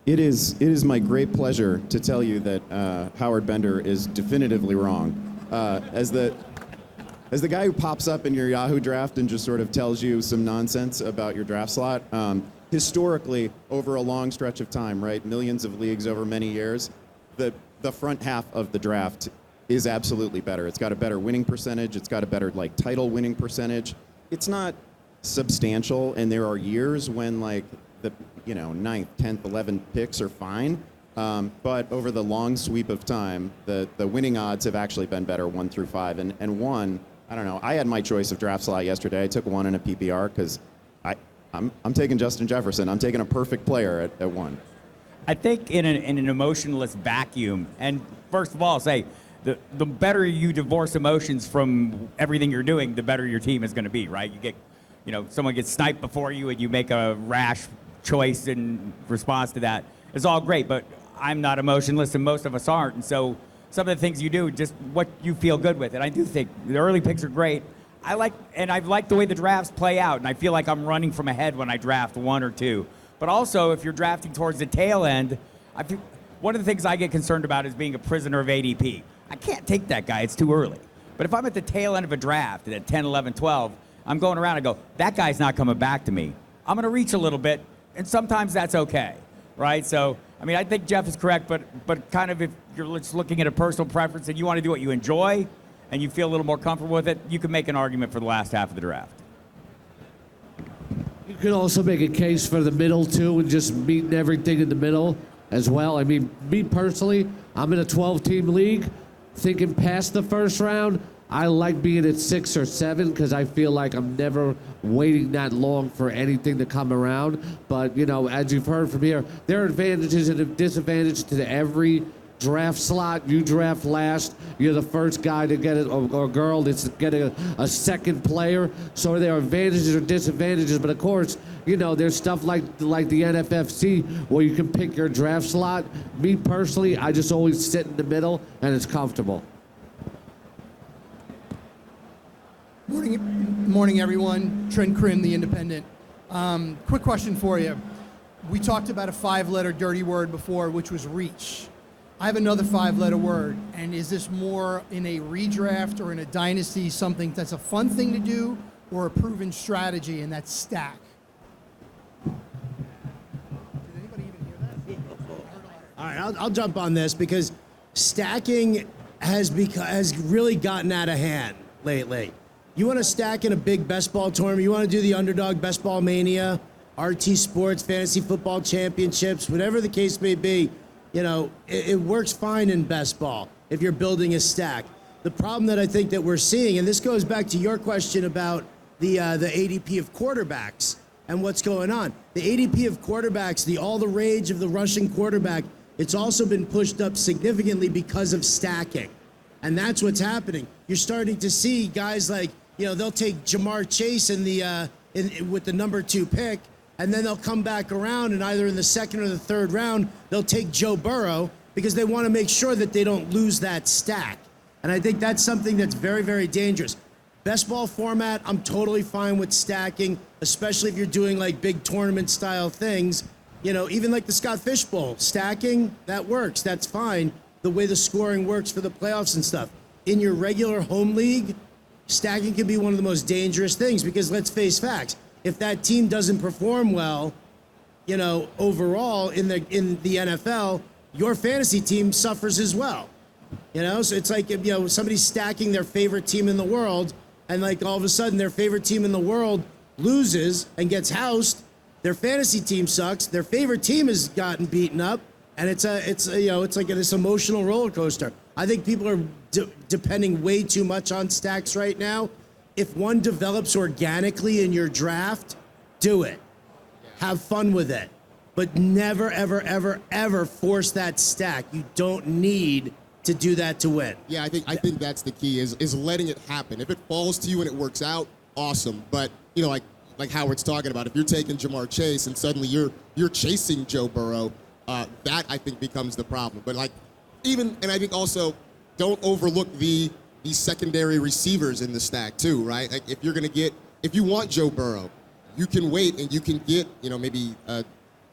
It is my great pleasure to tell you that Howard Bender is definitively wrong. As the guy who pops up in your Yahoo draft and just sort of tells you some nonsense about your draft slot, historically, over a long stretch of time, right, millions of leagues over many years, the front half of the draft is absolutely better. It's got a better winning percentage. It's got a better title winning percentage. It's not substantial, and there are years when the 9th, 10th, 11th picks are fine. But over the long sweep of time, the winning odds have actually been better 1 through 5. And 1, I don't know. I had my choice of draft slot yesterday. I took 1 in a PPR because I'm taking Justin Jefferson. I'm taking a perfect player at 1. I think in an emotionless vacuum, and first of all, say the better you divorce emotions from everything you're doing, the better your team is going to be, right? You get, someone gets sniped before you and you make a rash choice in response to that. It's all great, but I'm not emotionless and most of us aren't. And so some of the things you do, just what you feel good with. And I do think the early picks are great. I like the way the drafts play out, and I feel like I'm running from ahead when I draft 1 or 2. But also, if you're drafting towards the tail end, one of the things I get concerned about is being a prisoner of ADP. I can't take that guy. It's too early. But if I'm at the tail end of a draft at 10, 11, 12, I'm going around and go, that guy's not coming back to me. I'm going to reach a little bit, and sometimes that's okay, right? So, I think Jeff is correct, but kind of if you're just looking at a personal preference and you want to do what you enjoy and you feel a little more comfortable with it, you can make an argument for the last half of the draft. You could also make a case for the middle, too, and just meeting everything in the middle as well. Me personally, I'm in a 12-team league. Thinking past the first round, I like being at 6 or 7 because I feel like I'm never waiting that long for anything to come around. But, as you've heard from here, there are advantages and disadvantages to every draft slot. You draft last, you're the first guy to get it, or girl that's getting a second player. So there are advantages or disadvantages. But, of course, there's stuff like the NFFC where you can pick your draft slot. Me personally, I just always sit in the middle, and it's comfortable. Morning, everyone. Trent Krim, The Independent. Quick question for you. We talked about a 5-letter dirty word before, which was reach. I have another 5-letter word, and is this more in a redraft or in a dynasty something that's a fun thing to do or a proven strategy, and that's stack? Did anybody even hear that? All right, I'll jump on this because stacking has really gotten out of hand. lately. You want to stack in a big best ball tournament, you want to do the Underdog Best Ball Mania, RT Sports, Fantasy Football Championships, whatever the case may be, it works fine in best ball if you're building a stack. The problem that I think that we're seeing, and this goes back to your question about the ADP of quarterbacks and what's going on. The ADP of quarterbacks, all the rage of the rushing quarterback, it's also been pushed up significantly because of stacking. And that's what's happening. You're starting to see guys like, they'll take Jamar Chase with the number 2 pick, and then they'll come back around, and either in the second or the third round, they'll take Joe Burrow because they want to make sure that they don't lose that stack. And I think that's something that's very, very dangerous. Best ball format, I'm totally fine with stacking, especially if you're doing like big tournament style things. Even like the Scott Fish Bowl, stacking, that works, that's fine. The way the scoring works for the playoffs and stuff. In your regular home league, stacking can be one of the most dangerous things because let's face facts. If that team doesn't perform well, overall in the NFL, your fantasy team suffers as well. So it's like, somebody's stacking their favorite team in the world, and like all of a sudden their favorite team in the world loses and gets housed. Their fantasy team sucks. Their favorite team has gotten beaten up, and it's like this emotional roller coaster. I think people are depending way too much on stacks right now. If one develops organically in your draft, do it. Have fun with it. But never, ever, ever, ever force that stack. You don't need to do that to win. Yeah, I think that's the key is letting it happen. If it falls to you and it works out, awesome. But like Howard's talking about, if you're taking Jamar Chase and suddenly you're chasing Joe Burrow, that I think becomes the problem. But I think also don't overlook the secondary receivers in the stack too, right? Like if you want Joe Burrow, you can wait and you can get, maybe you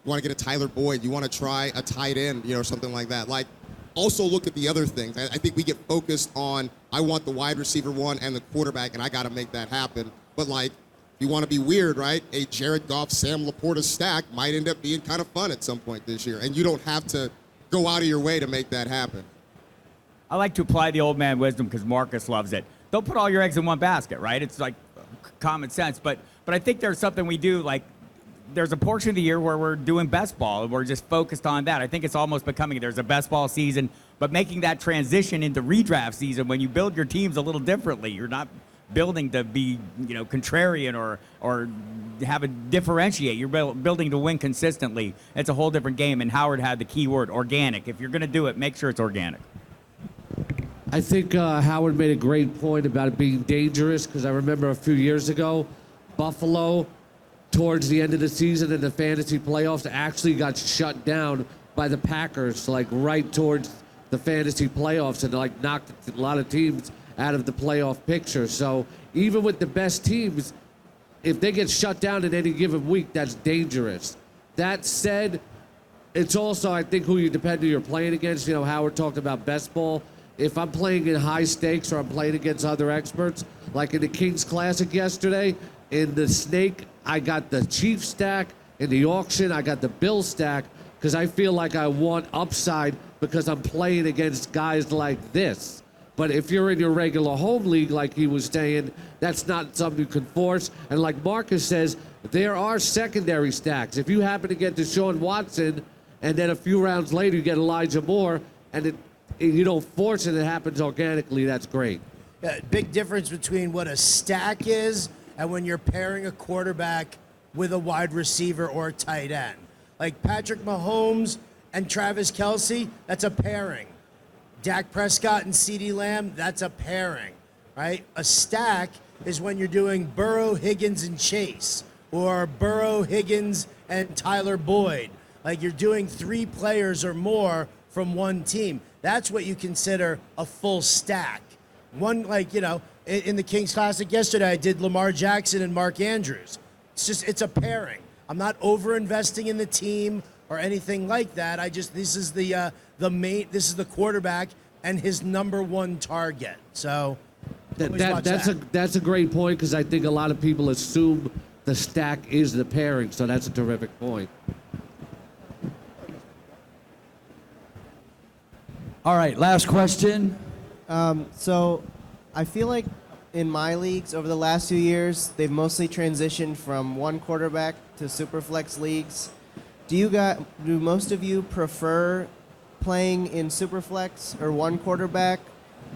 want to get a Tyler Boyd, you want to try a tight end, or something like that. Like also look at the other things. I think we get focused on, I want the wide receiver one and the quarterback and I got to make that happen. But if you want to be weird, right? A Jared Goff, Sam Laporta stack might end up being kind of fun at some point this year. And you don't have to go out of your way to make that happen. I like to apply the old man wisdom because Marcus loves it. Don't put all your eggs in one basket, right? It's like common sense. But I think there's something we do, like there's a portion of the year where we're doing best ball and we're just focused on that. I think it's almost becoming, there's a best ball season, but making that transition into redraft season when you build your teams a little differently. You're not building to be, contrarian or have a differentiate. You're building to win consistently. It's a whole different game. And Howard had the key word, organic. If you're going to do it, make sure it's organic. I think Howard made a great point about it being dangerous because I remember a few years ago, Buffalo, towards the end of the season in the fantasy playoffs, actually got shut down by the Packers, right towards the fantasy playoffs, and knocked a lot of teams out of the playoff picture. So even with the best teams, if they get shut down in any given week, that's dangerous. That said, it's also, I think, who you're playing against. Howard talked about best ball. If I'm playing in high stakes or I'm playing against other experts, like in the Kings Classic yesterday, in the Snake, I got the Chiefs stack. In the auction, I got the Bill stack because I feel like I want upside because I'm playing against guys like this. But if you're in your regular home league, like he was saying, that's not something you can force. And like Marcus says, there are secondary stacks. If you happen to get Deshaun Watson, and then a few rounds later you get Elijah Moore, and you don't force it, it happens organically, that's great. Yeah, big difference between what a stack is and when you're pairing a quarterback with a wide receiver or a tight end. Like Patrick Mahomes and Travis Kelce, that's a pairing. Dak Prescott and CeeDee Lamb, that's a pairing, right? A stack is when you're doing Burrow, Higgins, and Chase, or Burrow, Higgins, and Tyler Boyd. Like you're doing 3 players or more from one team. That's what you consider a full stack. One, in the Kings Classic yesterday, I did Lamar Jackson and Mark Andrews. It's a pairing. I'm not over-investing in the team or anything like that. This is the quarterback and his number one target. So that's a great point because I think a lot of people assume the stack is the pairing. So that's a terrific point. All right, last question. So I feel like in my leagues over the last 2 years, they've mostly transitioned from one quarterback to superflex leagues. Do most of you prefer playing in superflex or one quarterback?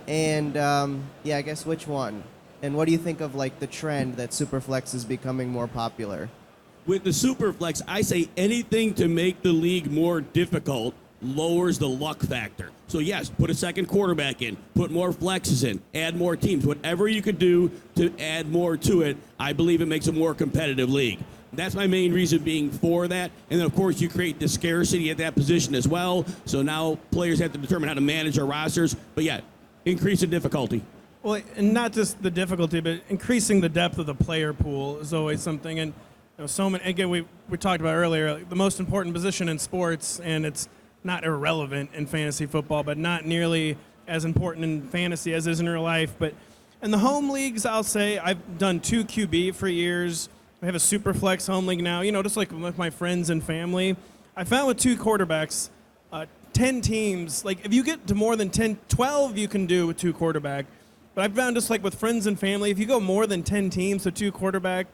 And I guess which one? And what do you think of like the trend that superflex is becoming more popular? With the Superflex, I say anything to make the league more difficult lowers the luck factor. So yes, put a second quarterback in, put more flexes in, add more teams. Whatever you could do to add more to it, I believe it makes a more competitive league. That's my main reason being for that. And then, of course, you create the scarcity at that position as well. So now players have to determine how to manage their rosters. But yeah, increase the difficulty. Well, and not just the difficulty, but increasing the depth of the player pool is always something. And so many, again, we talked about earlier, like, the most important position in sports, and it's not irrelevant in fantasy football, but not nearly as important in fantasy as it is in real life. But in the home leagues, I'll say I've done 2 QB for years. I have a super flex home league now, just like with my friends and family. I found with 2 quarterbacks, 10 teams, like if you get to more than 10, 12 you can do with 2 quarterback. But I've found just like with friends and family, if you go more than 10 teams with 2 quarterback,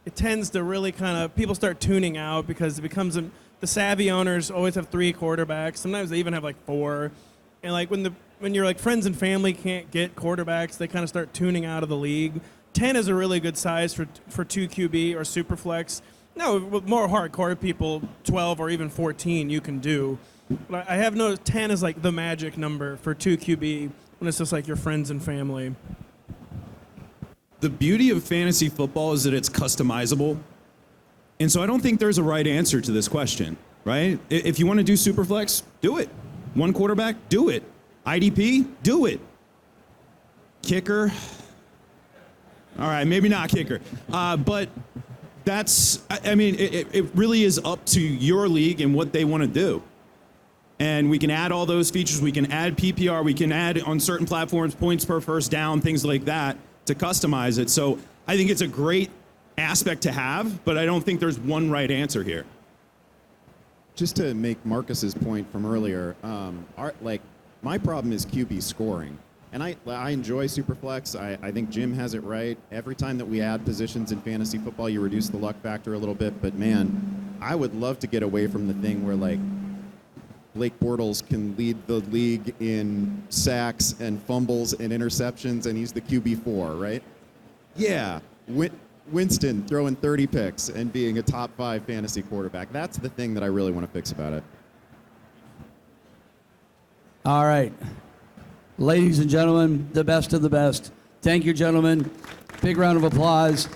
it tends to really people start tuning out because it becomes the savvy owners always have 3 quarterbacks. Sometimes they even have like 4. And like when you're like friends and family can't get quarterbacks, they kind of start tuning out of the league. 10 is a really good size for 2 QB or super flex. No, with more hardcore people, 12 or even 14 you can do. But I have noticed 10 is like the magic number for 2 QB when it's just like your friends and family. The beauty of fantasy football is that it's customizable. And so I don't think there's a right answer to this question, right? If you want to do Superflex, do it. One quarterback, do it. IDP, do it. Kicker, all right, maybe not kicker. But that's, it really is up to your league and what they want to do. And we can add all those features. We can add PPR. We can add on certain platforms points per first down, things like that to customize it. So I think it's a great aspect to have, but I don't think there's one right answer here. Just to make Marcus's point from earlier, my problem is QB scoring. And I enjoy Superflex. I think Jim has it right. Every time that we add positions in fantasy football, you reduce the luck factor a little bit. But man, I would love to get away from the thing where like Blake Bortles can lead the league in sacks and fumbles and interceptions, and he's the QB4, right? Yeah, Winston throwing 30 picks and being a top 5 fantasy quarterback. That's the thing that I really want to fix about it. All right. Ladies and gentlemen, the best of the best. Thank you, gentlemen. Big round of applause.